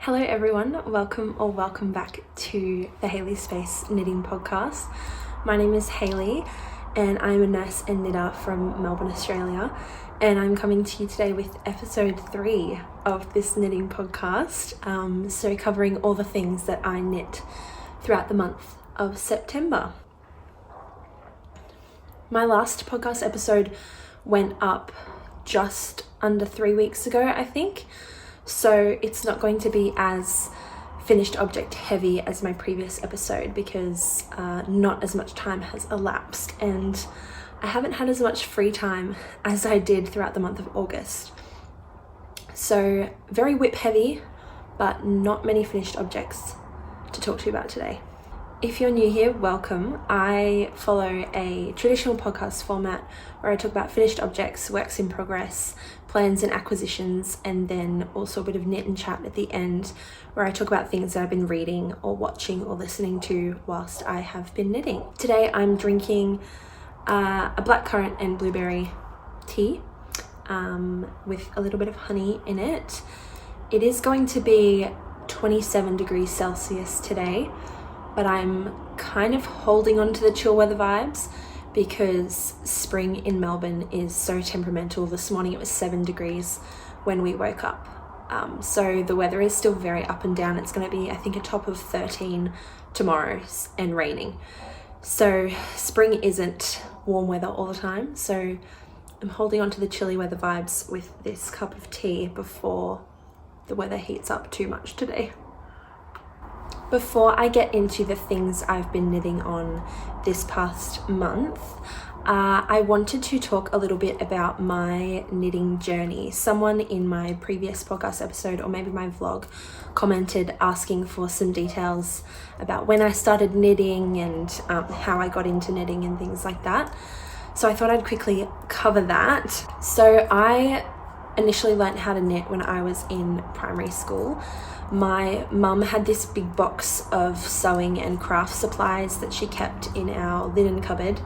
Hello everyone, welcome back to the Hayleys Space Knitting Podcast. My name is Hayley and I'm a nurse and knitter from Melbourne, Australia, and I'm coming to you today with episode 3 of this knitting podcast, so covering all the things that I knit throughout the month of September. My last podcast episode went up just under 3 weeks ago, I think. So it's not going to be as finished object heavy as my previous episode because not as much time has elapsed and I haven't had as much free time as I did throughout the month of August. So very whip heavy, but not many finished objects to talk to you about today. If you're new here, welcome. I follow a traditional podcast format where I talk about finished objects, works in progress, plans and acquisitions, and then also a bit of knit and chat at the end where I talk about things that I've been reading or watching or listening to whilst I have been knitting. Today I'm drinking a blackcurrant and blueberry tea with a little bit of honey in it. It is going to be 27 degrees Celsius today, but I'm kind of holding on to the chill weather vibes because spring in Melbourne is so temperamental. This morning it was 7 degrees when we woke up. So the weather is still very up and down. It's going to be, I think, a top of 13 tomorrow and raining. So spring isn't warm weather all the time. So I'm holding on to the chilly weather vibes with this cup of tea before the weather heats up too much today. Before I get into the things I've been knitting on this past month, I wanted to talk a little bit about my knitting journey. Someone in my previous podcast episode, or maybe my vlog, commented asking for some details about when I started knitting and how I got into knitting and things like that. So I thought I'd quickly cover that. So I initially learned how to knit when I was in primary school. My mum had this big box of sewing and craft supplies that she kept in our linen cupboard,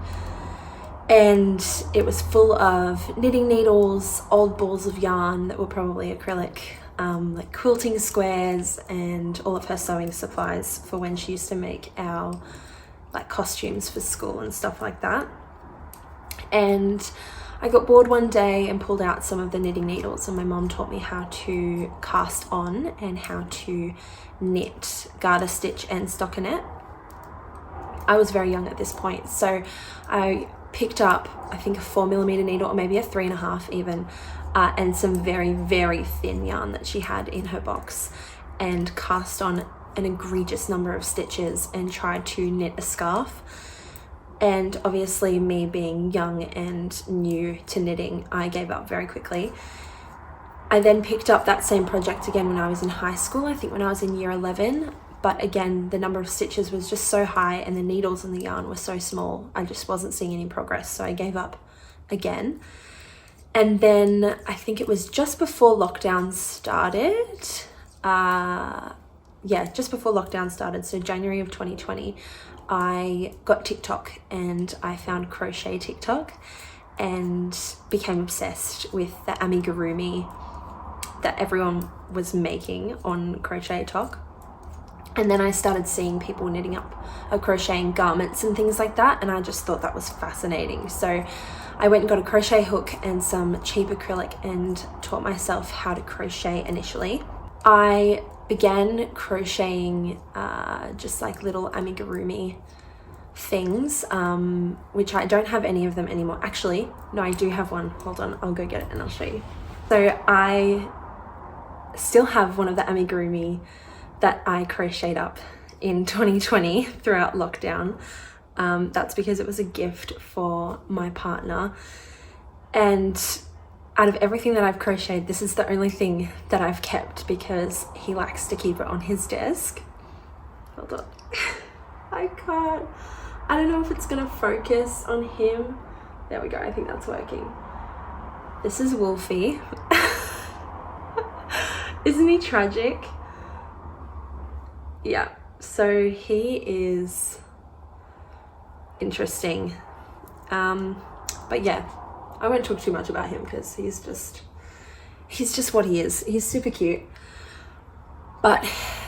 and it was full of knitting needles, old balls of yarn that were probably acrylic, like quilting squares, and all of her sewing supplies for when she used to make our like costumes for school and stuff like that. And I got bored one day and pulled out some of the knitting needles, and my mum taught me how to cast on and how to knit, garter stitch and stockinette. I was very young at this point, so I picked up, I think, a 4mm needle, or maybe a 3.5 even, and some very, very thin yarn that she had in her box, and cast on an egregious number of stitches and tried to knit a scarf. And obviously, me being young and new to knitting, I gave up very quickly. I then picked up that same project again when I was in high school, I think when I was in year 11. But again, the number of stitches was just so high and the needles and the yarn were so small. I just wasn't seeing any progress, so I gave up again. And then I think it was just before lockdown started. Just before lockdown started, so January of 2020. I got TikTok and I found crochet TikTok and became obsessed with the amigurumi that everyone was making on Crochet Talk. And then I started seeing people knitting up crocheting garments and things like that, and I just thought that was fascinating. So I went and got a crochet hook and some cheap acrylic and taught myself how to crochet initially. I began crocheting just like little amigurumi things, which I don't have any of them anymore. Actually, no, I do have one. Hold on, I'll go get it and I'll show you. So I still have one of the amigurumi that I crocheted up in 2020 throughout lockdown. That's because it was a gift for my partner, and out of everything that I've crocheted, this is the only thing that I've kept because he likes to keep it on his desk. Hold on. I can't. I don't know if it's gonna focus on him. There we go, I think that's working. This is Wolfie. Isn't he tragic? Yeah, so he is interesting. But yeah, I won't talk too much about him because he's just what he is. He's super cute. but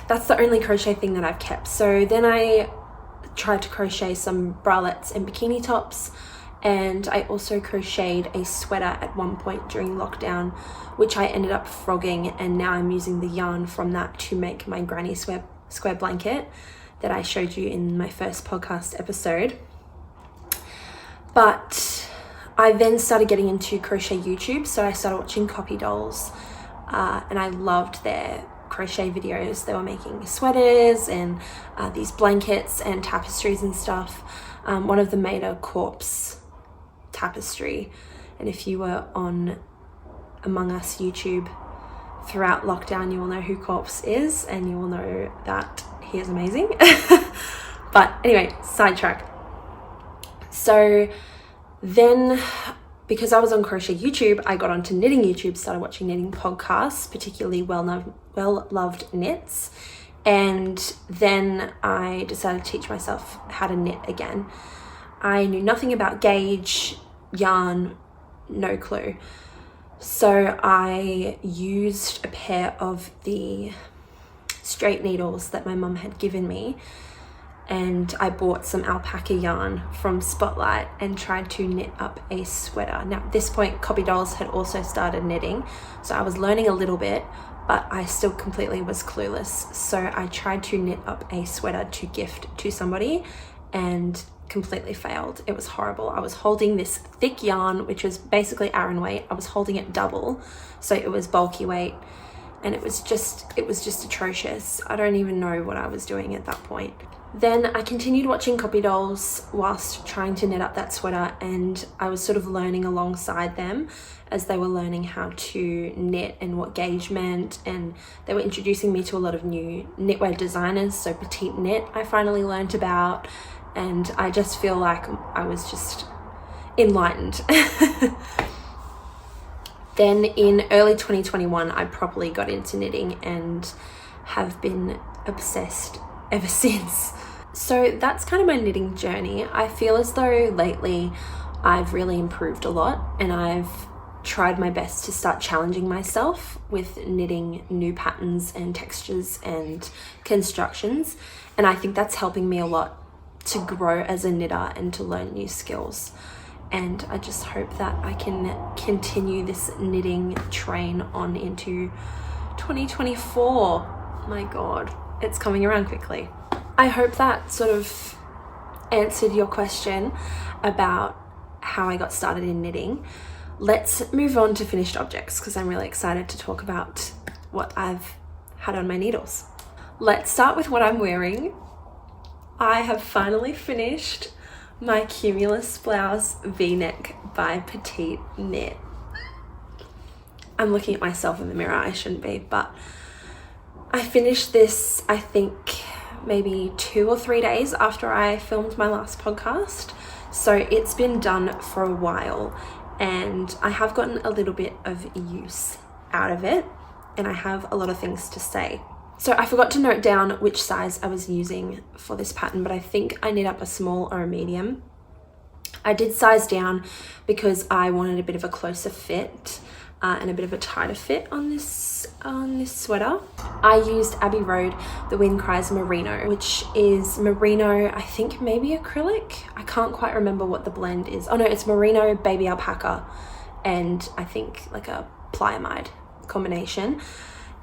that's the only crochet thing that I've kept. So then I tried to crochet some bralettes and bikini tops, and I also crocheted a sweater at one point during lockdown, which I ended up frogging, and now I'm using the yarn from that to make my granny square blanket that I showed you in my first podcast episode. But I then started getting into crochet YouTube, so I started watching Kopy Dolls, and I loved their crochet videos. They were making sweaters and these blankets and tapestries and stuff. One of them made a corpse tapestry, and if you were on Among Us YouTube throughout lockdown, you will know who Corpse is, and you will know that he is amazing. But anyway, sidetrack. So then, because I was on crochet YouTube, I got onto knitting YouTube, started watching knitting podcasts, particularly well-loved knits, and then I decided to teach myself how to knit again. I knew nothing about gauge, yarn, no clue. So I used a pair of the straight needles that my mum had given me, and I bought some alpaca yarn from Spotlight and tried to knit up a sweater. Now at this point, Kopy Dolls had also started knitting, so I was learning a little bit, but I still completely was clueless. So I tried to knit up a sweater to gift to somebody and completely failed. It was horrible. I was holding this thick yarn, which was basically Aran weight. I was holding it double, so it was bulky weight, and it was just atrocious. I don't even know what I was doing at that point. Then I continued watching Kopy Dolls whilst trying to knit up that sweater, and I was sort of learning alongside them as they were learning how to knit and what gauge meant, and they were introducing me to a lot of new knitwear designers. So PetiteKnit I finally learned about, and I just feel like I was just enlightened. Then in early 2021, I properly got into knitting and have been obsessed ever since. So that's kind of my knitting journey. I feel as though lately I've really improved a lot, and I've tried my best to start challenging myself with knitting new patterns and textures and constructions, and I think that's helping me a lot to grow as a knitter and to learn new skills. And I just hope that I can continue this knitting train on into 2024. My God, it's coming around quickly. I hope that sort of answered your question about how I got started in knitting. Let's move on to finished objects, because I'm really excited to talk about what I've had on my needles. Let's start with what I'm wearing. I have finally finished my Cumulus blouse V-neck by PetiteKnit. I'm looking at myself in the mirror, I shouldn't be, but I finished this, I think, maybe 2 or 3 days after I filmed my last podcast. So it's been done for a while, and I have gotten a little bit of use out of it, and I have a lot of things to say. So I forgot to note down which size I was using for this pattern, but I think I knit up a small or a medium. I did size down because I wanted a bit of a closer fit and a bit of a tighter fit on this sweater. I used Abbey Road The Wind Cries Merino, which is merino, I think maybe acrylic. I can't quite remember what the blend is. Oh no, it's merino, baby alpaca, and I think like a pliamide combination.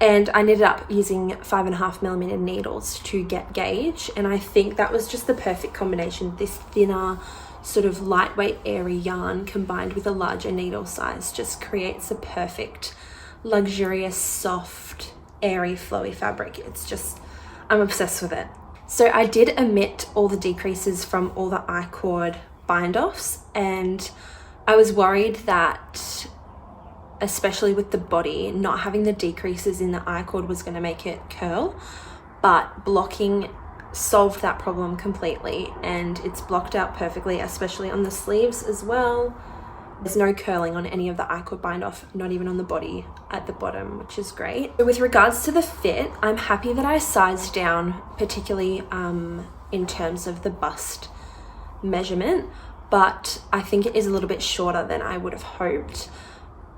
And I knitted up using 5.5mm needles to get gauge, and I think that was just the perfect combination. This thinner, sort of lightweight, airy yarn combined with a larger needle size just creates a perfect, luxurious, soft, airy, flowy fabric. It's just, I'm obsessed with it. So I did omit all the decreases from all the I-cord bind-offs, and I was worried that, especially with the body, not having the decreases in the I-cord was going to make it curl, but blocking solved that problem completely, and it's blocked out perfectly, especially on the sleeves as well. There's no curling on any of the I-cord bind off, not even on the body at the bottom, which is great. With regards to the fit, I'm happy that I sized down, particularly in terms of the bust measurement, but I think it is a little bit shorter than I would have hoped.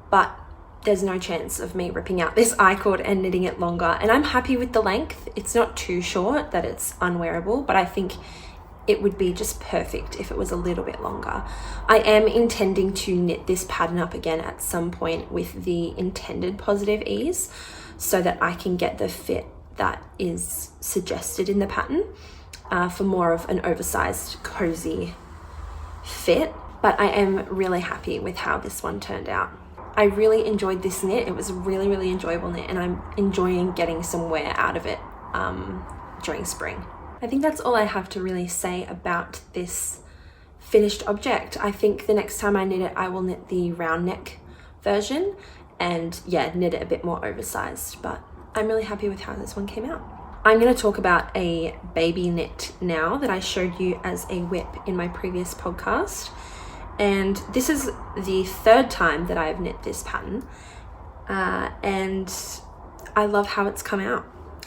But there's no chance of me ripping out this I-cord and knitting it longer. And I'm happy with the length. It's not too short that it's unwearable, but I think it would be just perfect if it was a little bit longer. I am intending to knit this pattern up again at some point with the intended positive ease so that I can get the fit that is suggested in the pattern for more of an oversized, cozy fit. But I am really happy with how this one turned out. I really enjoyed this knit. It was a really, really enjoyable knit, and I'm enjoying getting some wear out of it during spring. I think that's all I have to really say about this finished object. I think the next time I knit it, I will knit the round neck version and yeah, knit it a bit more oversized, but I'm really happy with how this one came out. I'm going to talk about a baby knit now that I showed you as a whip in my previous podcast. And this is the third time that I've knit this pattern, and I love how it's come out.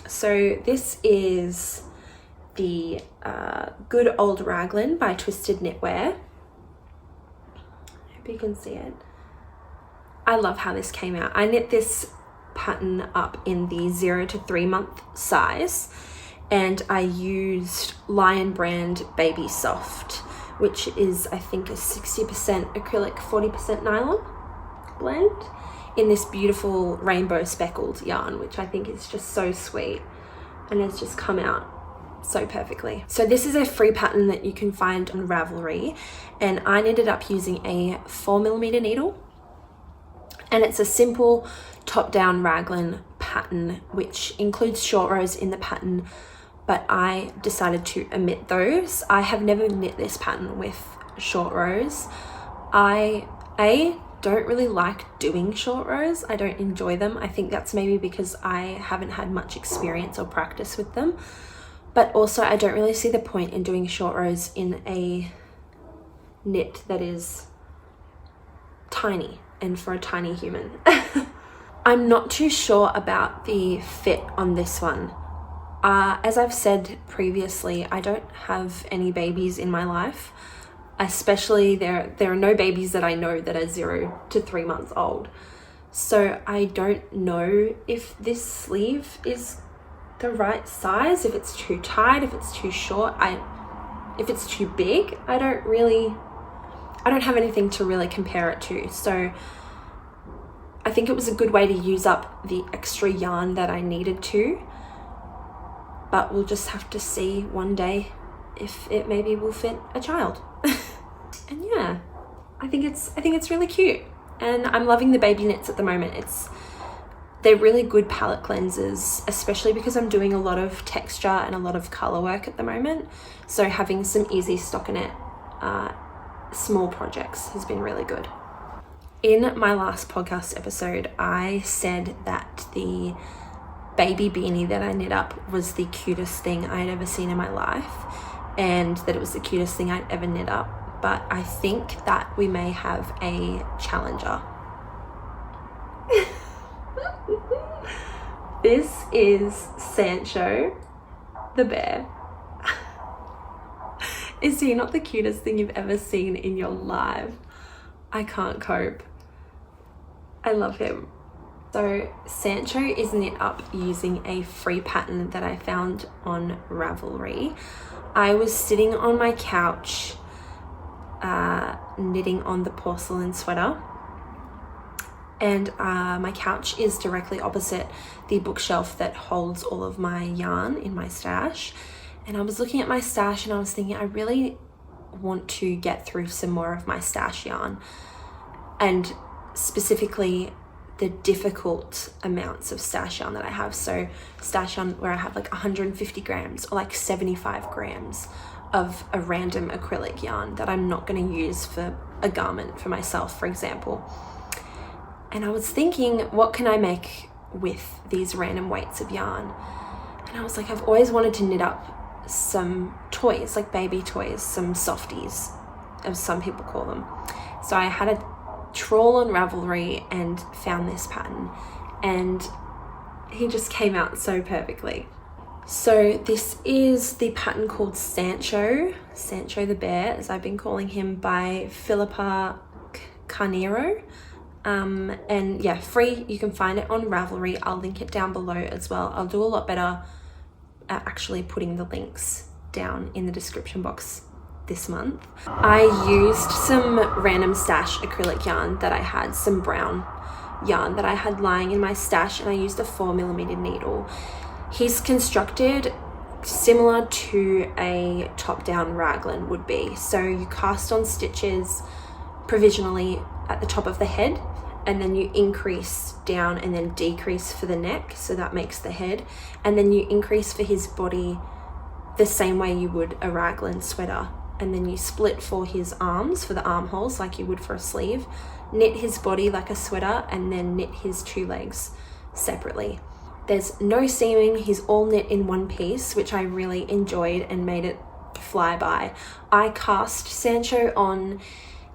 So this is the Good Old Raglan by Twisted Knitwear. Hope you can see it. I love how this came out. I knit this pattern up in the 0 to 3 month size, and I used Lion brand Baby Soft, which is, I think, a 60% acrylic, 40% nylon blend in this beautiful rainbow speckled yarn, which I think is just so sweet and has just come out so perfectly. So this is a free pattern that you can find on Ravelry, and I knitted up using a 4mm needle, and it's a simple top-down raglan pattern which includes short rows in the pattern, but I decided to omit those. I have never knit this pattern with short rows. I don't really like doing short rows. I don't enjoy them. I think that's maybe because I haven't had much experience or practice with them, but also I don't really see the point in doing short rows in a knit that is tiny and for a tiny human. I'm not too sure about the fit on this one. As I've said previously, I don't have any babies in my life, especially there are no babies that I know that are 0 to 3 months old. So I don't know if this sleeve is the right size, if it's too tight, if it's too short, if it's too big. I don't have anything to really compare it to. So I think it was a good way to use up the extra yarn that I needed to. But we'll just have to see one day if it maybe will fit a child. And yeah, I think it's really cute, and I'm loving the baby knits at the moment. They're really good palette cleansers, especially because I'm doing a lot of texture and a lot of color work at the moment. So having some easy stockinette small projects has been really good. In my last podcast episode, I said that the baby beanie that I knit up was the cutest thing I'd ever seen in my life, and that it was the cutest thing I'd ever knit up, but I think that we may have a challenger. This is Sancho the bear. Is he not the cutest thing you've ever seen in your life? I can't cope. I love him. So Sancho is knit up using a free pattern that I found on Ravelry. I was sitting on my couch knitting on the Porcelain sweater, and my couch is directly opposite the bookshelf that holds all of my yarn in my stash. And I was looking at my stash and I was thinking, I really want to get through some more of my stash yarn, and specifically the difficult amounts of stash yarn that I have. So stash yarn where I have like 150 grams or like 75 grams of a random acrylic yarn that I'm not going to use for a garment for myself, for example. And I was thinking, what can I make with these random weights of yarn? And I was like, I've always wanted to knit up some toys, like baby toys, some softies, as some people call them. So I had a trawl on Ravelry and found this pattern, and he just came out so perfectly. So this is the pattern called Sancho the bear, as I've been calling him, by Filipa Carneiro. And yeah, free. You can find it on Ravelry. I'll link it down below as well. I'll do a lot better at actually putting the links down in the description box this month. I used some random stash acrylic yarn that I had, some brown yarn that I had lying in my stash, and I used a 4mm needle. He's constructed similar to a top-down raglan would be. So you cast on stitches provisionally at the top of the head, and then you increase down and then decrease for the neck, so that makes the head, and then you increase for his body the same way you would a raglan sweater, and then you split for his arms, for the armholes, like you would for a sleeve, knit his body like a sweater, and then knit his 2 legs separately. There's no seaming, he's all knit in one piece, which I really enjoyed and made it fly by. I cast Sancho on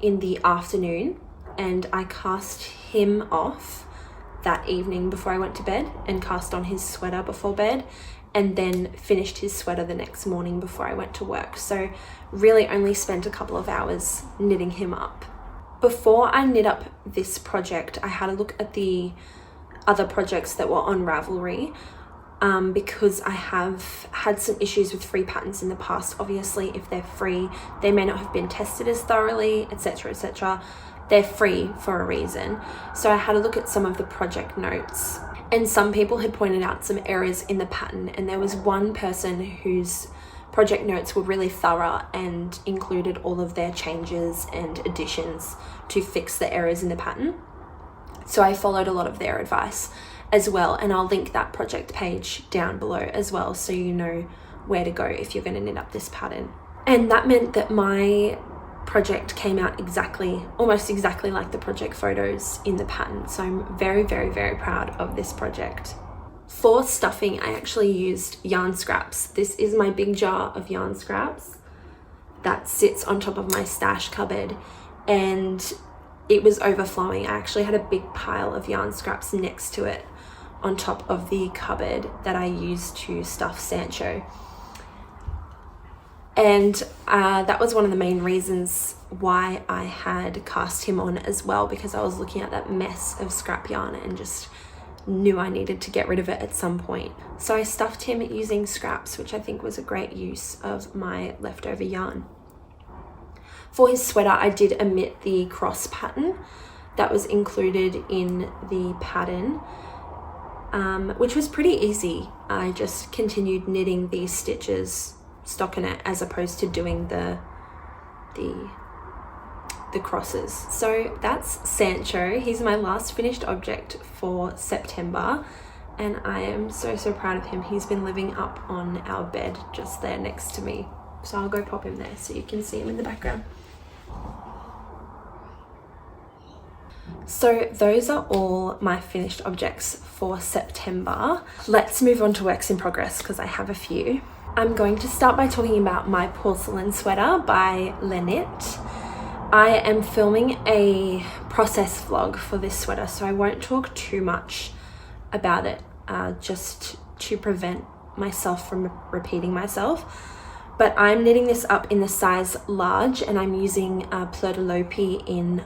in the afternoon, and I cast him off that evening before I went to bed, and cast on his sweater before bed, and then finished his sweater the next morning before I went to work. So really only spent a couple of hours knitting him up. Before I knit up this project, I had a look at the other projects that were on Ravelry, because I have had some issues with free patterns in the past. Obviously, if they're free, they may not have been tested as thoroughly, etc, etc. They're free for a reason. So I had a look at some of the project notes, and some people had pointed out some errors in the pattern, and there was one person whose project notes were really thorough and included all of their changes and additions to fix the errors in the pattern. So I followed a lot of their advice as well, and I'll link that project page down below as well, so you know where to go if you're going to knit up this pattern. And that meant that my project came out almost exactly like the project photos in the pattern. So I'm very, very, very proud of this project. For stuffing, I actually used yarn scraps. This is my big jar of yarn scraps that sits on top of my stash cupboard, and it was overflowing. I actually had a big pile of yarn scraps next to it on top of the cupboard that I used to stuff Sancho. And that was one of the main reasons why I had cast him on as well, because I was looking at that mess of scrap yarn and just knew I needed to get rid of it at some point. So I stuffed him using scraps, which I think was a great use of my leftover yarn. For his sweater, I did omit the cross pattern that was included in the pattern, which was pretty easy. I just continued knitting these stitches stockinette as opposed to doing the crosses. So that's Sancho. He's my last finished object for September, and I am so, so proud of him. He's been living up on our bed just there next to me. So I'll go pop him there so you can see him in the background. So those are all my finished objects for September. Let's move on to works in progress, because I have a few. I'm going to start by talking about my Porcelain sweater by LeKnit. I am filming a process vlog for this sweater, so I won't talk too much about it, just to prevent myself from repeating myself. But I'm knitting this up in the size large, and I'm using Purl in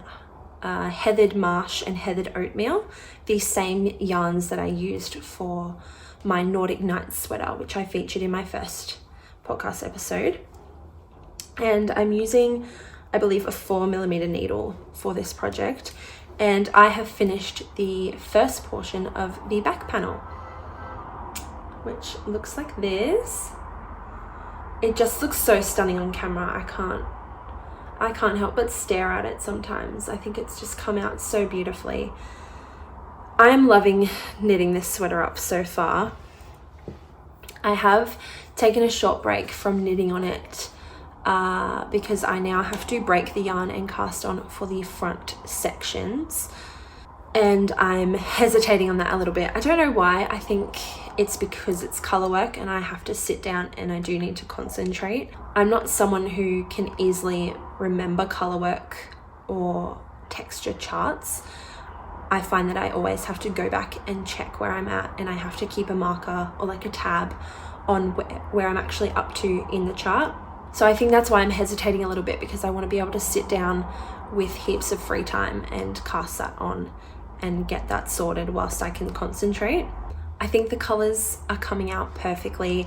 heathered marsh and heathered oatmeal, the same yarns that I used for my Nordic Night sweater, which I featured in my first podcast episode. And I'm using, I believe, a 4mm needle for this project, and I have finished the first portion of the back panel, which looks like this. It just looks so stunning on camera. I can't help but stare at it sometimes. I think it's just come out so beautifully. I am loving knitting this sweater up so far. I have taken a short break from knitting on it because I now have to break the yarn and cast on for the front sections, and I'm hesitating on that a little bit. I don't know why. I think it's because it's color work and I have to sit down and I do need to concentrate. I'm not someone who can easily remember color work or texture charts. I find that I always have to go back and check where I'm at, and I have to keep a marker or like a tab on where I'm actually up to in the chart. So I think that's why I'm hesitating a little bit, because I want to be able to sit down with heaps of free time and cast that on and get that sorted whilst I can concentrate. I think the colors are coming out perfectly,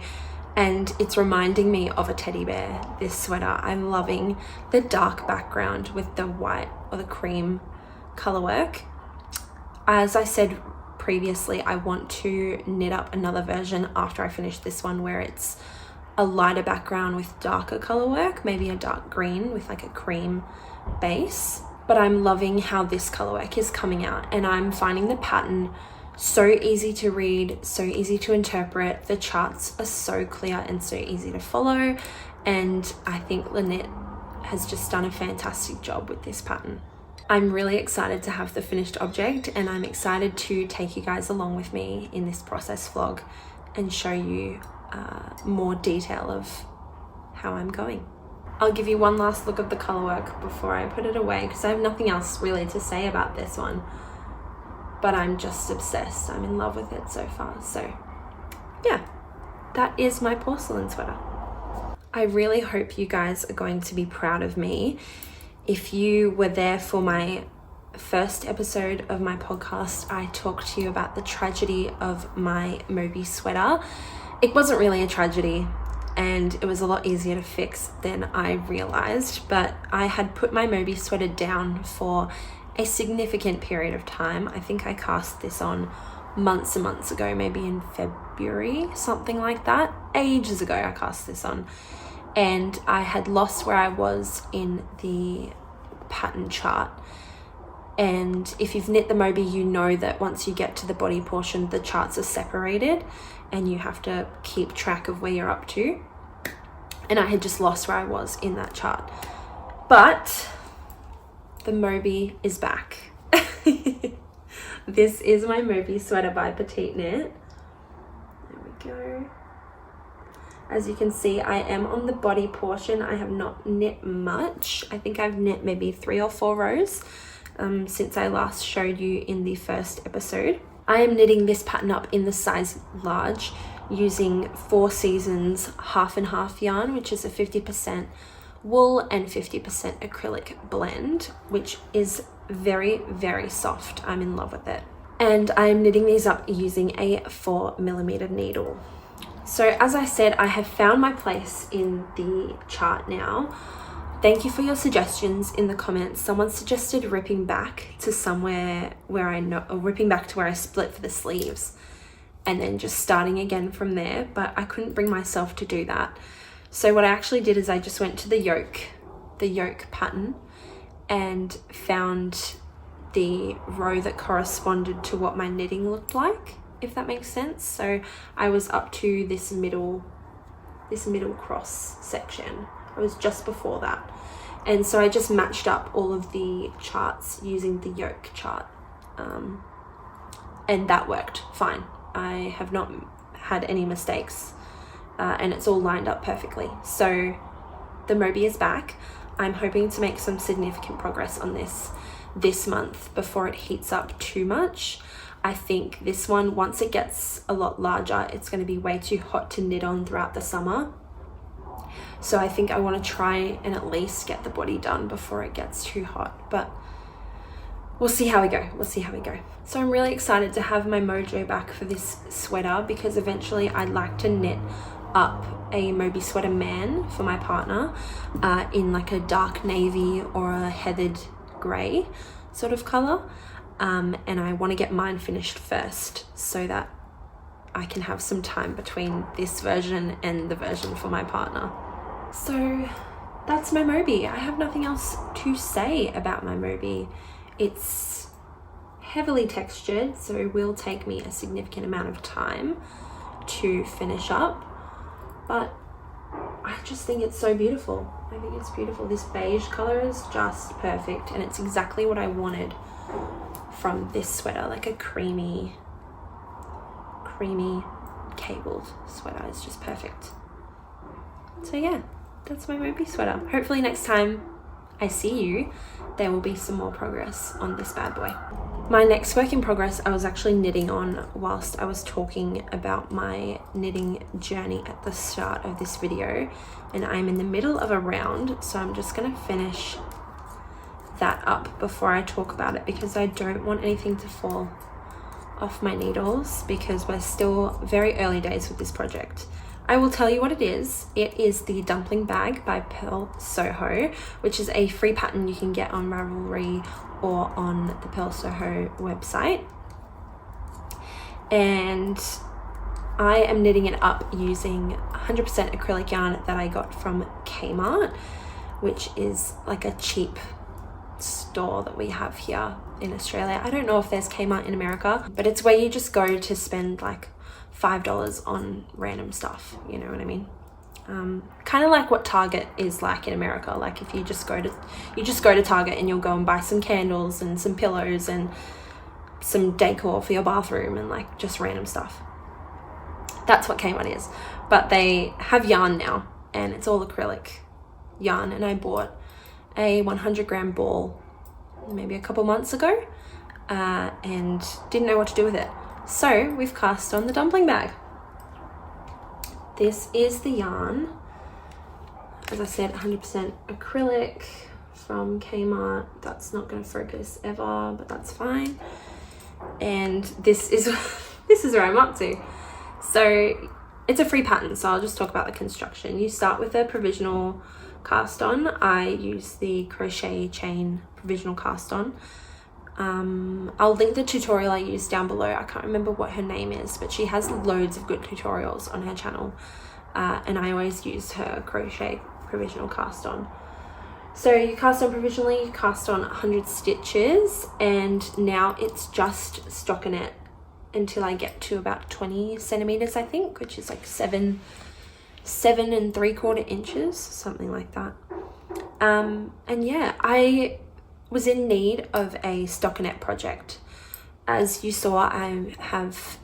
and it's reminding me of a teddy bear, this sweater. I'm loving the dark background with the white or the cream color work. As I said previously, I want to knit up another version after I finish this one where it's a lighter background with darker color work, maybe a dark green with like a cream base. But I'm loving how this color work is coming out, and I'm finding the pattern so easy to read, so easy to interpret. The charts are so clear and so easy to follow, and I think LeKnit has just done a fantastic job with this pattern. I'm really excited to have the finished object, and I'm excited to take you guys along with me in this process vlog and show you more detail of how I'm going. I'll give you one last look of the color work before I put it away, because I have nothing else really to say about this one, but I'm just obsessed. I'm in love with it so far. So yeah, that is my porcelain sweater. I really hope you guys are going to be proud of me. If you were there for my first episode of my podcast, I talked to you about the tragedy of my Moby sweater. It wasn't really a tragedy, and it was a lot easier to fix than I realized, but I had put my Moby sweater down for a significant period of time. I think I cast this on months and months ago, maybe in February, something like that. Ages ago I cast this on, and I had lost where I was in the pattern chart. And if you've knit the Moby, you know that once you get to the body portion, the charts are separated and you have to keep track of where you're up to. And I had just lost where I was in that chart. But the Moby is back. This is my Moby sweater by PetiteKnit. There we go. As you can see, I am on the body portion. I have not knit much. I think I've knit maybe 3 or 4 rows since I last showed you in the first episode. I am knitting this pattern up in the size large using 4 Seasons half and half yarn, which is a 50% wool and 50% acrylic blend, which is very, very soft. I'm in love with it. And I'm knitting these up using a 4mm needle. So as I said, I have found my place in the chart now. Thank you for your suggestions in the comments. Someone suggested ripping back to somewhere where ripping back to where I split for the sleeves and then just starting again from there, but I couldn't bring myself to do that. So what I actually did is I just went to the yoke pattern and found the row that corresponded to what my knitting looked like, if that makes sense. So I was up to this middle cross section. I was just before that. And so I just matched up all of the charts using the yoke chart. And that worked fine. I have not had any mistakes and it's all lined up perfectly. So the Moby is back. I'm hoping to make some significant progress on this month before it heats up too much. I think this one, once it gets a lot larger, it's going to be way too hot to knit on throughout the summer. So I think I want to try and at least get the body done before it gets too hot, but we'll see how we go. So I'm really excited to have my mojo back for this sweater, because eventually I'd like to knit up a Moby sweater man for my partner in like a dark navy or a heathered grey sort of color. And I want to get mine finished first so that I can have some time between this version and the version for my partner. So that's my Moby. I have nothing else to say about my Moby. It's heavily textured, so it will take me a significant amount of time to finish up, but I just think it's so beautiful. I think it's beautiful. This beige color is just perfect, and it's exactly what I wanted from this sweater, like a creamy cabled sweater. It's just perfect. So yeah, that's my Moby sweater. Hopefully next time I see you, there will be some more progress on this bad boy. My next work in progress I was actually knitting on whilst I was talking about my knitting journey at the start of this video, and I'm in the middle of a round, so I'm just going to finish that up before I talk about it because I don't want anything to fall off my needles because we're still very early days with this project. I will tell you what it is. It is the Dumpling bag by Purl Soho, which is a free pattern you can get on Ravelry or on the Purl Soho website. And I am knitting it up using 100% acrylic yarn that I got from Kmart, which is like a cheap store that we have here in Australia. I don't know if there's Kmart in America, but it's where you just go to spend like $5 on random stuff, you know what I mean? Kind of like what Target is like in America. Like if you just go to Target and you'll go and buy some candles and some pillows and some decor for your bathroom and like just random stuff. That's what Kmart is. But they have yarn now and it's all acrylic yarn, and I bought a 100-gram ball maybe a couple months ago and didn't know what to do with it. So we've cast on the Dumpling bag. This is the yarn, as I said, 100% acrylic from Kmart. That's not going to focus ever, but that's fine. And this is this is where I'm up to. So it's a free pattern, so I'll just talk about the construction. You start with a provisional cast on. I use the crochet chain provisional cast on. I'll link the tutorial I used down below. I can't remember what her name is, but she has loads of good tutorials on her channel, and I always use her crochet provisional cast on. So you cast on provisionally, you cast on 100 stitches, and now it's just stockinette until I get to about 20 centimeters, I think, which is like 7 3/4 inches, something like that. And yeah, I was in need of a stockinette project. As you saw, I have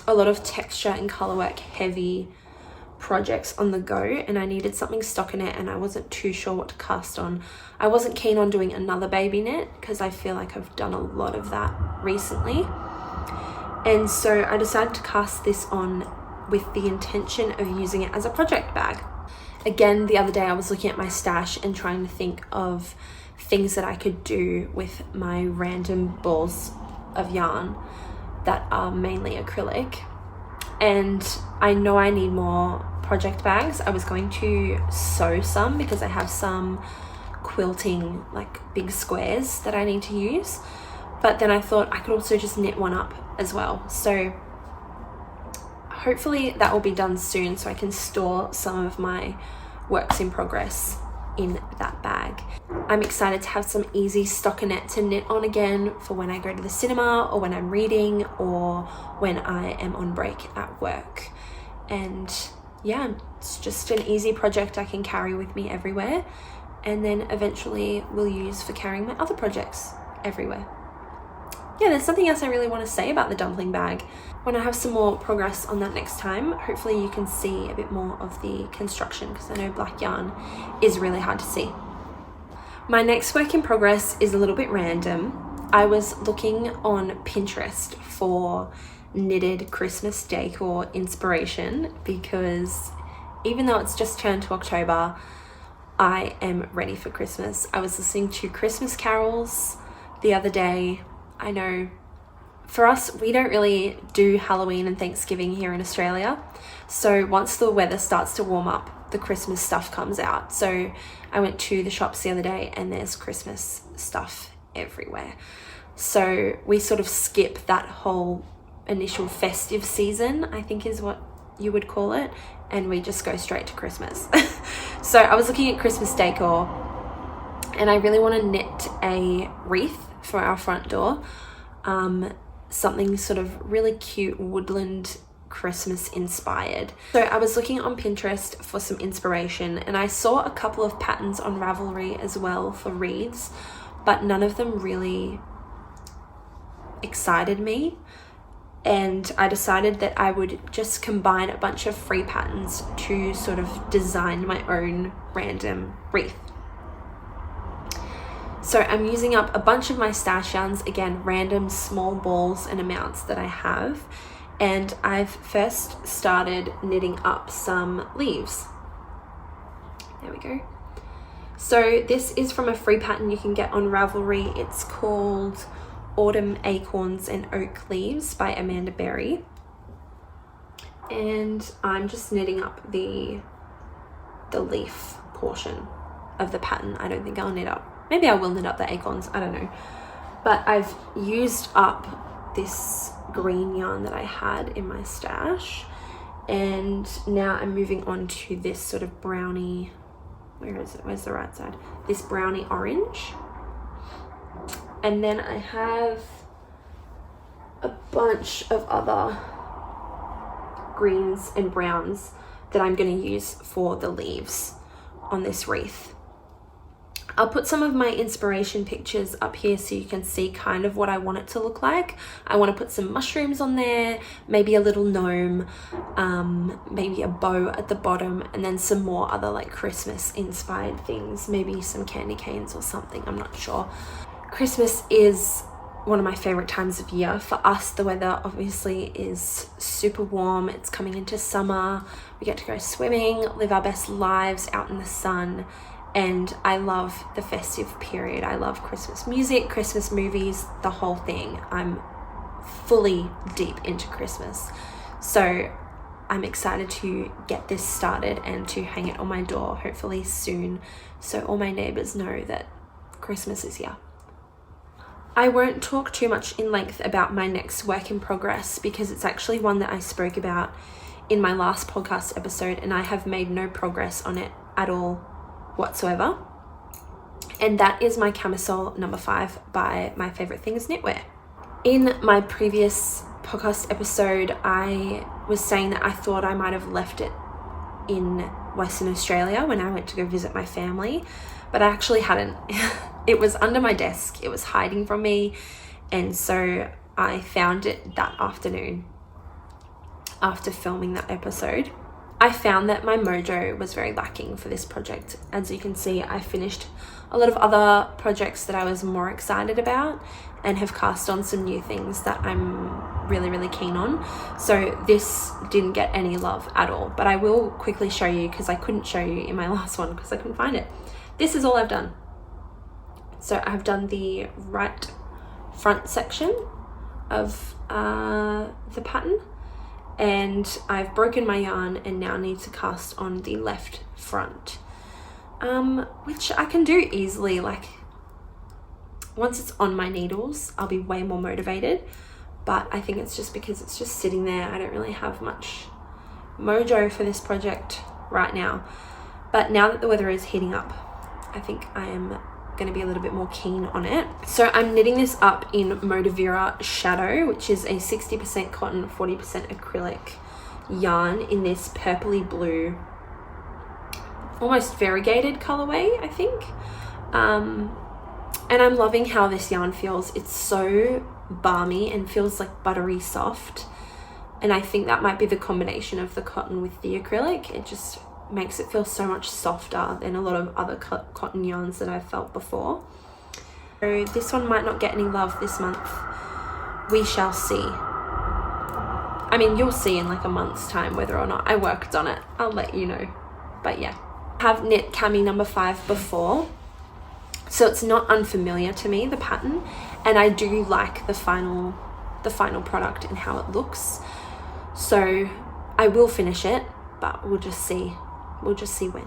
a lot of texture and color work heavy projects on the go, and I needed something stockinette, and I wasn't too sure what to cast on. I wasn't keen on doing another baby knit because I feel like I've done a lot of that recently, and so I decided to cast this on with the intention of using it as a project bag. Again, the other day I was looking at my stash and trying to think of things that I could do with my random balls of yarn that are mainly acrylic, and I know I need more project bags. I was going to sew some because I have some quilting like big squares that I need to use, but then I thought I could also just knit one up as well. So hopefully that will be done soon so I can store some of my works in progress in that bag. I'm excited to have some easy stockinette to knit on again for when I go to the cinema or when I'm reading or when I am on break at work. And yeah, it's just an easy project I can carry with me everywhere, and then eventually will use for carrying my other projects everywhere. Yeah, there's something else I really want to say about the Dumpling bag. When I have some more progress on that next time, hopefully you can see a bit more of the construction, because I know black yarn is really hard to see. My next work in progress is a little bit random. I was looking on Pinterest for knitted Christmas decor inspiration because even though it's just turned to October, I am ready for Christmas. I was listening to Christmas carols the other day. I know for us, we don't really do Halloween and Thanksgiving here in Australia. So once the weather starts to warm up, the Christmas stuff comes out. So I went to the shops the other day and there's Christmas stuff everywhere. So we sort of skip that whole initial festive season, I think is what you would call it, and we just go straight to Christmas. So I was looking at Christmas decor and I really want to knit a wreath for our front door. Something sort of really cute woodland Christmas inspired. So I was looking on Pinterest for some inspiration and I saw a couple of patterns on Ravelry as well for wreaths, but none of them really excited me, and I decided that I would just combine a bunch of free patterns to sort of design my own random wreath. So I'm using up a bunch of my stash yarns, again, random small balls and amounts that I have. And I've first started knitting up some leaves. There we go. So this is from a free pattern you can get on Ravelry. It's called Autumn Acorns and Oak Leaves by Amanda Berry. And I'm just knitting up the leaf portion of the pattern. I don't think I'll knit up. Maybe I will knit up the acorns, I don't know. But I've used up this green yarn that I had in my stash. And now I'm moving on to this sort of brownie, where is it? Where's the right side? This brownie orange. And then I have a bunch of other greens and browns that I'm going to use for the leaves on this wreath. I'll put some of my inspiration pictures up here so you can see kind of what I want it to look like. I want to put some mushrooms on there, maybe a little gnome, maybe a bow at the bottom, and then some more other like Christmas inspired things, maybe some candy canes or something, I'm not sure. Christmas is one of my favorite times of year. For us, the weather obviously is super warm. It's coming into summer. We get to go swimming, live our best lives out in the sun. And I love the festive period. I love Christmas music, Christmas movies, the whole thing. I'm fully deep into Christmas. So I'm excited to get this started and to hang it on my door hopefully soon, so all my neighbors know that Christmas is here. I won't talk too much in length about my next work in progress because it's actually one that I spoke about in my last podcast episode, and I have made no progress on it at all whatsoever. And that is my Camisole number 5 by My Favorite Things Knitwear. In my previous podcast episode, I was saying that I thought I might have left it in Western Australia when I went to go visit my family, but I actually hadn't. It was under my desk, it was hiding from me, and so I found it that afternoon after filming that episode. I found that my mojo was very lacking for this project. As you can see, I finished a lot of other projects that I was more excited about and have cast on some new things that I'm really, really keen on. So this didn't get any love at all, but I will quickly show you because I couldn't show you in my last one because I couldn't find it. This is all I've done. So I've done the right front section of the pattern, and I've broken my yarn and now need to cast on the left front, which I can do easily. Like once it's on my needles, I'll be way more motivated, but I think it's just because it's just sitting there. I don't really have much mojo for this project right now, but now that the weather is heating up, I think I am going to be a little bit more keen on it. So I'm knitting this up in Modivira Shadow, which is a 60% cotton, 40% acrylic yarn in this purpley blue, almost variegated colorway, I think. And I'm loving how this yarn feels. It's so balmy and feels like buttery soft. And I think that might be the combination of the cotton with the acrylic. It just makes it feel so much softer than a lot of other cotton yarns that I've felt before. So this one might not get any love this month. We shall see. I mean, you'll see in like a month's time whether or not I worked on it. I'll let you know. But yeah, I have knit Cami number 5 before, so it's not unfamiliar to me, the pattern, and I do like the final product and how it looks. So I will finish it, but we'll just see. We'll just see when.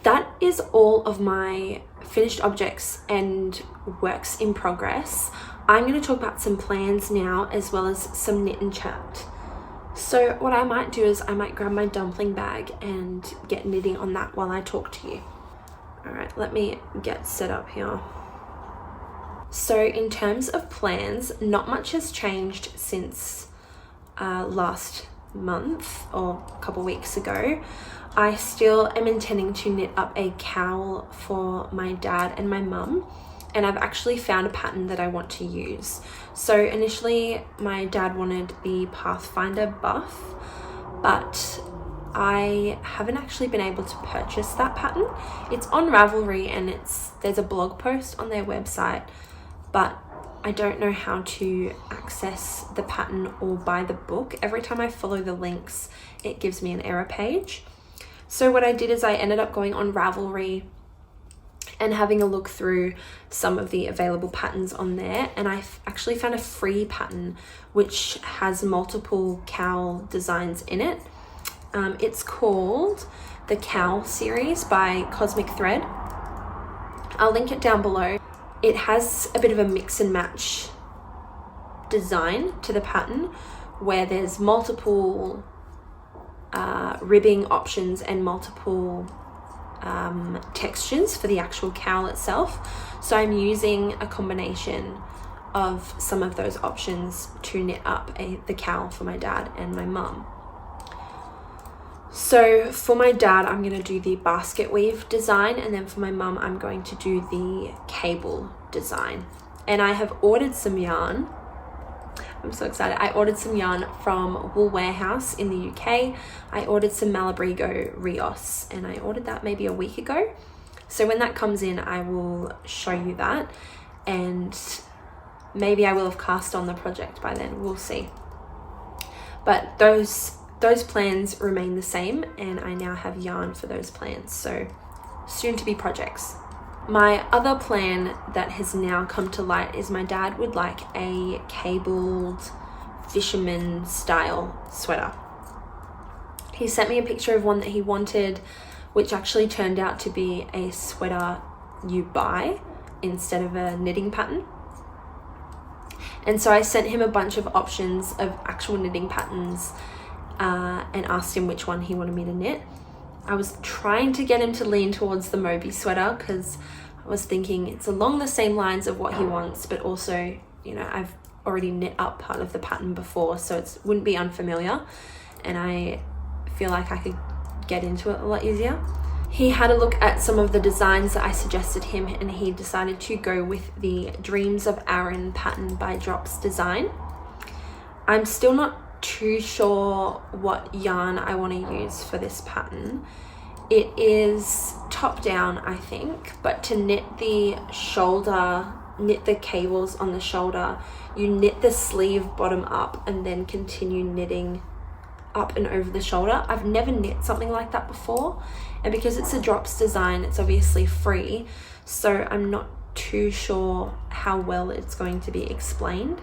That is all of my finished objects and works in progress. I'm going to talk about some plans now, as well as some knit and chat. So what I might do is I might grab my dumpling bag and get knitting on that while I talk to you. All right, let me get set up here. So in terms of plans, not much has changed since last month or a couple weeks ago. I still am intending to knit up a cowl for my dad and my mum, and I've actually found a pattern that I want to use. So initially my dad wanted the Pathfinder buff, but I haven't actually been able to purchase that pattern. It's on Ravelry and there's a blog post on their website, but I don't know how to access the pattern or buy the book. Every time I follow the links, it gives me an error page. So what I did is I ended up going on Ravelry and having a look through some of the available patterns on there, and I actually found a free pattern which has multiple cowl designs in it. It's called the Cowl series by Cosmic Thread. I'll link it down below. It has a bit of a mix and match design to the pattern where there's multiple ribbing options and multiple textures for the actual cowl itself. So I'm using a combination of some of those options to knit up the cowl for my dad and my mum. So for my dad, I'm going to do the basket weave design, and then for my mum, I'm going to do the cable design. And I have ordered some yarn. I'm so excited. I ordered some yarn from Wool Warehouse in the UK. I ordered some Malabrigo Rios, and I ordered that maybe a week ago. So when that comes in, I will show you that, and maybe I will have cast on the project by then. We'll see. But those plans remain the same, and I now have yarn for those plans, so soon to be projects. My other plan that has now come to light is my dad would like a cabled fisherman style sweater. He sent me a picture of one that he wanted, which actually turned out to be a sweater you buy instead of a knitting pattern. And so I sent him a bunch of options of actual knitting patterns and asked him which one he wanted me to knit. I was trying to get him to lean towards the Moby sweater because I was thinking it's along the same lines of what he wants, but also, you know, I've already knit up part of the pattern before, so it wouldn't be unfamiliar, and I feel like I could get into it a lot easier. He had a look at some of the designs that I suggested him, and he decided to go with the Dreams of Aran pattern by Drops Design. I'm still not too sure what yarn I want to use for this pattern. It is top down, I think, but to knit the cables on the shoulder, you knit the sleeve bottom up and then continue knitting up and over the shoulder. I've never knit something like that before, and because it's a Drops design, it's obviously free, so I'm not too sure how well it's going to be explained.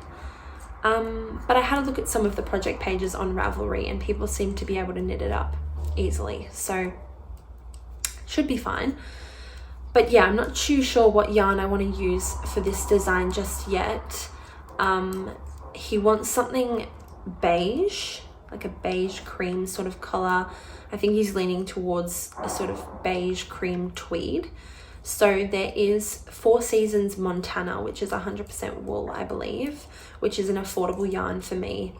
But I had a look at some of the project pages on Ravelry, and people seem to be able to knit it up easily, so should be fine. But yeah, I'm not too sure what yarn I want to use for this design just yet. He wants something beige, like a beige cream sort of color. I think he's leaning towards a sort of beige cream tweed. So there is Four Seasons Montana, which is 100% wool, I believe, which is an affordable yarn for me.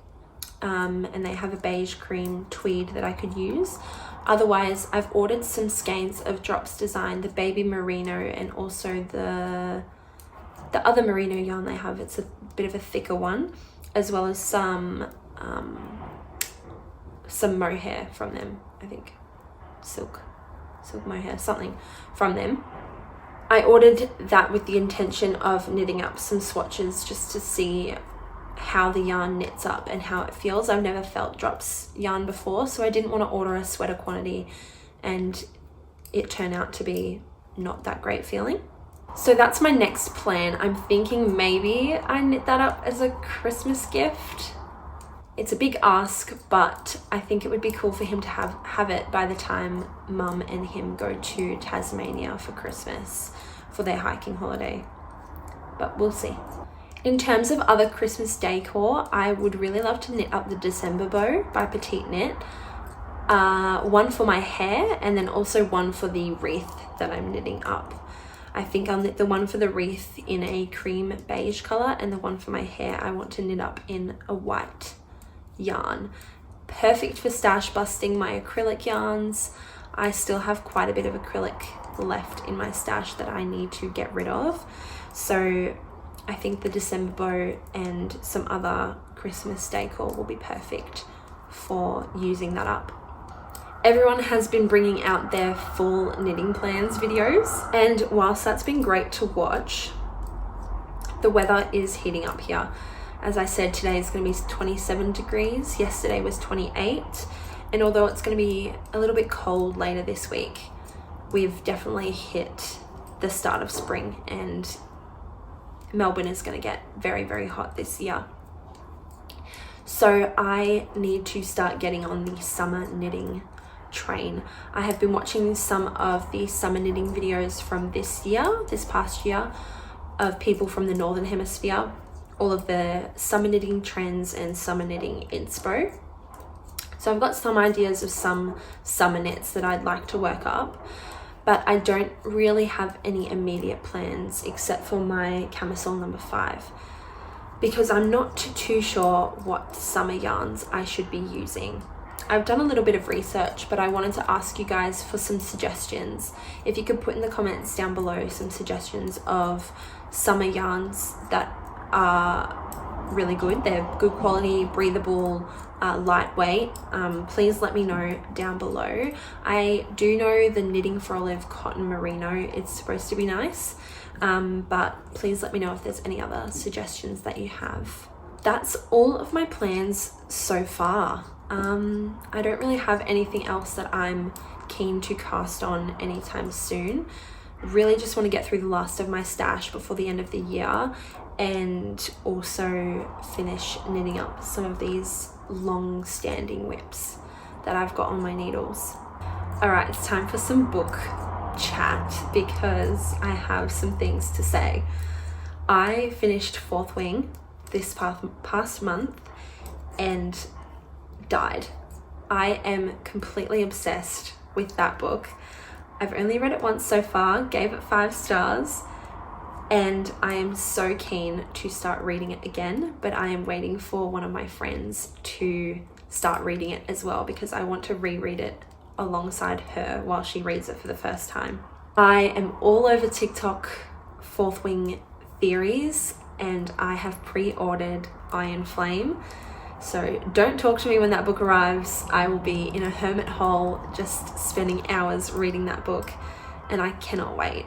And they have a beige cream tweed that I could use. Otherwise, I've ordered some skeins of Drops Design, the Baby Merino, and also the other merino yarn they have. It's a bit of a thicker one, as well as some mohair from them, I think. Silk mohair, something from them. I ordered that with the intention of knitting up some swatches just to see how the yarn knits up and how it feels. I've never felt Drops yarn before, so I didn't want to order a sweater quantity and it turned out to be not that great feeling. So that's my next plan. I'm thinking maybe I knit that up as a Christmas gift. It's a big ask, but I think it would be cool for him to have it by the time Mum and him go to Tasmania for Christmas for their hiking holiday. But we'll see. In terms of other Christmas decor, I would really love to knit up the December bow by PetiteKnit. One for my hair, and then also one for the wreath that I'm knitting up. I think I'll knit the one for the wreath in a cream beige color, and the one for my hair I want to knit up in a white yarn. Perfect for stash busting my acrylic yarns. I still have quite a bit of acrylic left in my stash that I need to get rid of, so I think the December bow and some other Christmas decor will be perfect for using that up. Everyone has been bringing out their fall knitting plans videos, and whilst that's been great to watch, the weather is heating up here. As I said, today is going to be 27 degrees, yesterday was 28, and although it's going to be a little bit cold later this week, we've definitely hit the start of spring, and Melbourne is going to get very, very hot this year. So I need to start getting on the summer knitting train. I have been watching some of the summer knitting videos from this past year, of people from the Northern Hemisphere, all of the summer knitting trends and summer knitting inspo. So I've got some ideas of some summer knits that I'd like to work up, but I don't really have any immediate plans except for my Camisole number 5, because I'm not too sure what summer yarns I should be using. I've done a little bit of research, but I wanted to ask you guys for some suggestions. If you could put in the comments down below some suggestions of summer yarns that are really good. They're good quality, breathable, lightweight. Please let me know down below. I do know the Knitting for Olive Cotton Merino, it's supposed to be nice, but please let me know if there's any other suggestions that you have. That's all of my plans so far. I don't really have anything else that I'm keen to cast on anytime soon. Really just want to get through the last of my stash before the end of the year, and also finish knitting up some of these long standing whips that I've got on my needles. Alright, it's time for some book chat because I have some things to say. I finished Fourth Wing this past month and died. I am completely obsessed with that book. I've only read it once so far, gave it 5 stars, and I am so keen to start reading it again, but I am waiting for one of my friends to start reading it as well because I want to reread it alongside her while she reads it for the first time. I am all over TikTok Fourth Wing theories, and I have pre-ordered Iron Flame. So don't talk to me when that book arrives. I will be in a hermit hole just spending hours reading that book, and I cannot wait.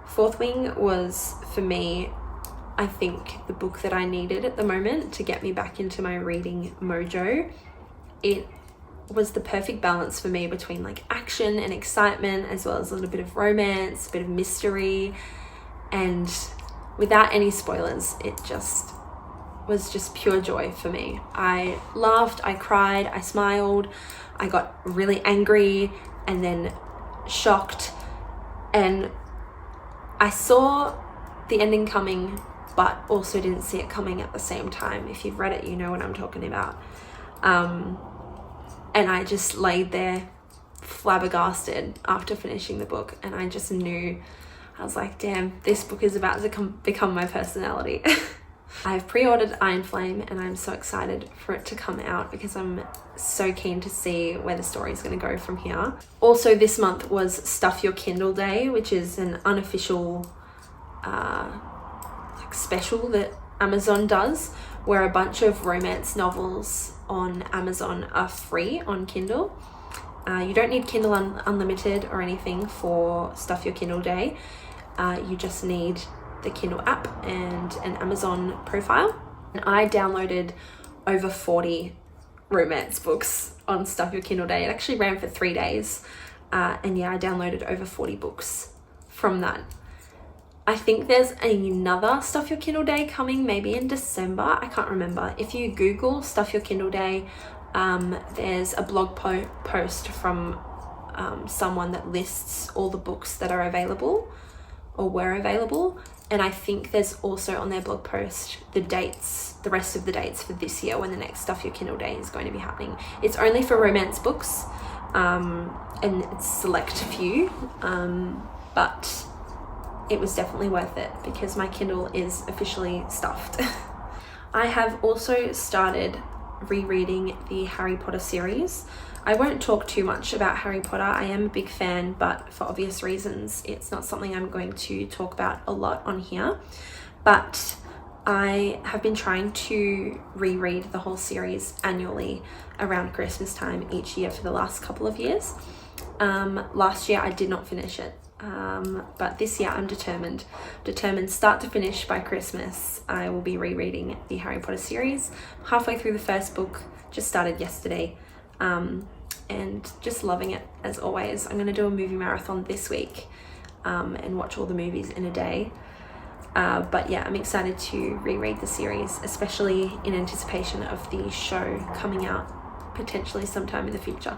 Fourth Wing was, for me, I think the book that I needed at the moment to get me back into my reading mojo. It was the perfect balance for me between like action and excitement, as well as a little bit of romance, a bit of mystery, and without any spoilers, it just was just pure joy for me. I laughed, I cried, I smiled, I got really angry and then shocked, and I saw the ending coming but also didn't see it coming at the same time. If you've read it, you know what I'm talking about. And I just laid there flabbergasted after finishing the book, and I just knew, I was like, damn, this book is about to become my personality. I've pre-ordered Iron Flame and I'm so excited for it to come out because I'm so keen to see where the story is going to go from here. Also this month was Stuff Your Kindle Day, which is an unofficial like special that Amazon does, where a bunch of romance novels on Amazon are free on Kindle. You don't need Kindle Unlimited or anything for Stuff Your Kindle Day. You just need the Kindle app and an Amazon profile. And I downloaded over 40 romance books on Stuff Your Kindle Day. It actually ran for 3 days. And yeah, I downloaded over 40 books from that. I think there's another Stuff Your Kindle Day coming maybe in December. I can't remember. If you Google Stuff Your Kindle Day, there's a blog post from someone that lists all the books that are available or were available. And I think there's also on their blog post the dates, the rest of the dates for this year when the next Stuff Your Kindle Day is going to be happening. It's only for romance books, and it's select few, but it was definitely worth it because my Kindle is officially stuffed. I have also started rereading the Harry Potter series. I won't talk too much about Harry Potter. I am a big fan, but for obvious reasons, it's not something I'm going to talk about a lot on here. But I have been trying to reread the whole series annually around Christmas time each year for the last couple of years. Last year I did not finish it, but this year I'm determined start to finish by Christmas. I will be rereading the Harry Potter series. Halfway through the first book, just started yesterday, and just loving it as always. I'm going to do a movie marathon this week and watch all the movies in a day. But yeah, I'm excited to reread the series, especially in anticipation of the show coming out potentially sometime in the future.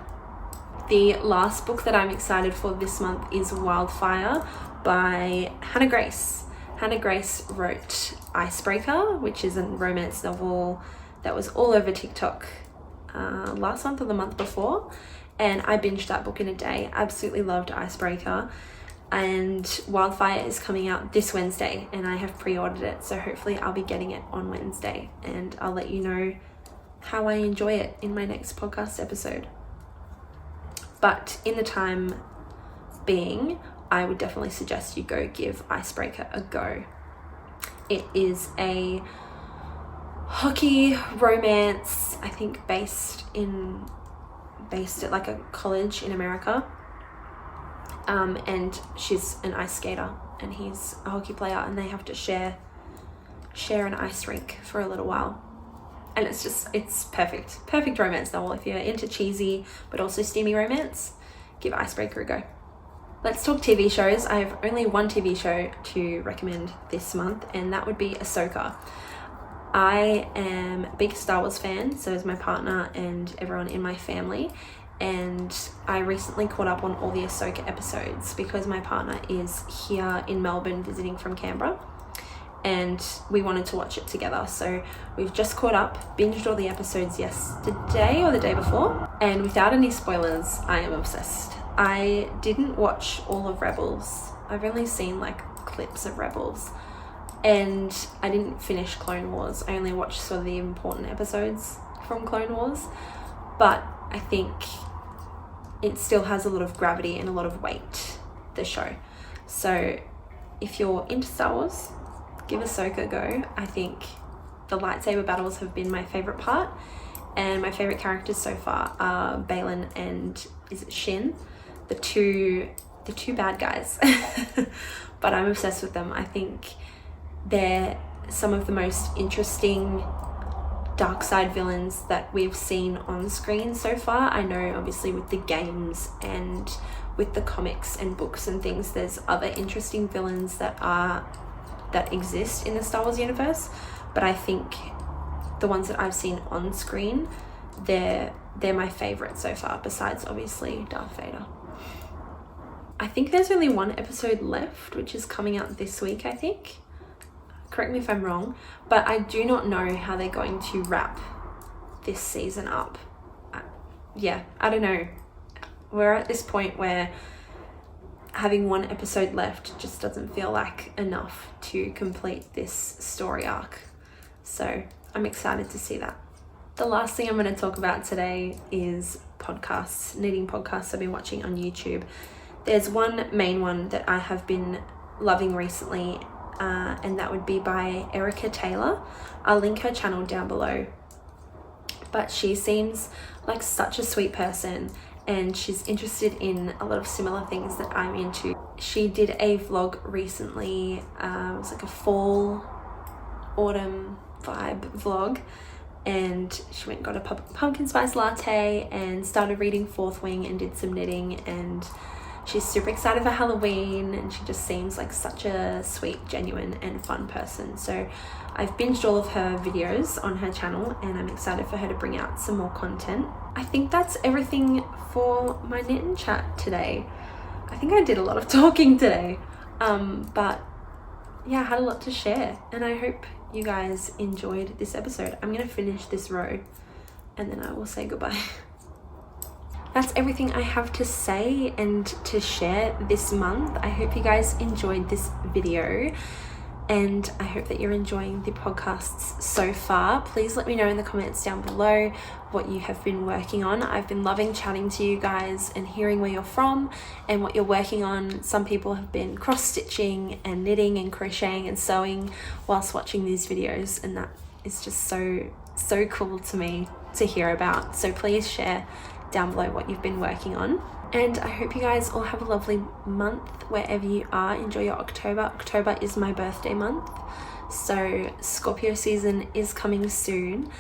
The last book that I'm excited for this month is Wildfire by Hannah Grace. Hannah Grace wrote Icebreaker, which is a romance novel that was all over TikTok last month or the month before, and I binged that book in a day. Absolutely loved Icebreaker. And Wildfire is coming out this Wednesday, and I have pre-ordered it, so hopefully I'll be getting it on Wednesday, and I'll let you know how I enjoy it in my next podcast episode. But in the time being, I would definitely suggest you go give Icebreaker a go. It is a hockey romance, I think based at like a college in America. And she's an ice skater and he's a hockey player, and they have to share an ice rink for a little while. And it's perfect romance novel. If you're into cheesy but also steamy romance, give Icebreaker a go. Let's talk TV shows. I have only one TV show to recommend this month, and that would be Ahsoka. I am a big Star Wars fan, so is my partner and everyone in my family. And I recently caught up on all the Ahsoka episodes because my partner is here in Melbourne visiting from Canberra, and we wanted to watch it together. So we've just caught up, binged all the episodes yesterday or the day before, and without any spoilers, I am obsessed. I didn't watch all of Rebels. I've only seen like clips of Rebels, and I didn't finish Clone Wars. I only watched sort of the important episodes from Clone Wars, but I think it still has a lot of gravity and a lot of weight, the show. So if you're into Star Wars, give Ahsoka a go. I think the lightsaber battles have been my favorite part, and my favorite characters so far are Baylan and is it Shin, the two bad guys. But I'm obsessed with them. I think they're some of the most interesting dark side villains that we've seen on screen so far. I know obviously with the games and with the comics and books and things, there's other interesting villains that exist in the Star Wars universe, but I think the ones that I've seen on screen, they're my favorite so far, besides obviously Darth Vader. I think there's only one episode left, which is coming out this week, I think. Correct me if I'm wrong, but I do not know how they're going to wrap this season up. I don't know. We're at this point where having one episode left just doesn't feel like enough to complete this story arc. So I'm excited to see that. The last thing I'm going to talk about today is podcasts, knitting podcasts I've been watching on YouTube. There's one main one that I have been loving recently, and that would be by Erica Taylor. I'll link her channel down below, but she seems like such a sweet person, and she's interested in a lot of similar things that I'm into. She did a vlog recently, it was like a fall autumn vibe vlog, and she went and got a pumpkin spice latte and started reading Fourth Wing and did some knitting, and she's super excited for Halloween, and she just seems like such a sweet, genuine and fun person. So I've binged all of her videos on her channel, and I'm excited for her to bring out some more content. I think that's everything for my knit and chat today. I think I did a lot of talking today, but yeah, I had a lot to share, and I hope you guys enjoyed this episode. I'm gonna finish this row and then I will say goodbye. That's everything I have to say and to share this month. I hope you guys enjoyed this video, and I hope that you're enjoying the podcasts so far. Please let me know in the comments down below what you have been working on. I've been loving chatting to you guys and hearing where you're from and what you're working on. Some people have been cross-stitching and knitting and crocheting and sewing whilst watching these videos, and that is just so cool to me to hear about. So please share down below what you've been working on. And I hope you guys all have a lovely month wherever you are. Enjoy your October. October is my birthday month, so Scorpio season is coming soon.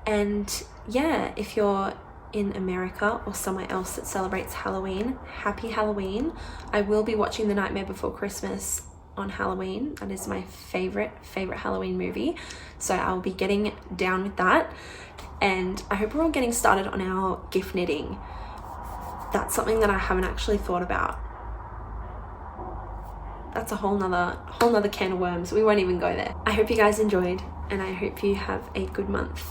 And yeah, if you're in America or somewhere else that celebrates Halloween, happy Halloween. I will be watching The Nightmare Before Christmas on Halloween. That is my favorite Halloween movie, so I'll be getting down with that. And I hope we're all getting started on our gift knitting. That's something that I haven't actually thought about. That's a whole nother can of worms. We won't even go there. I hope you guys enjoyed, and I hope you have a good month.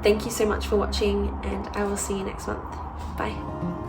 Thank you so much for watching, and I will see you next month. Bye.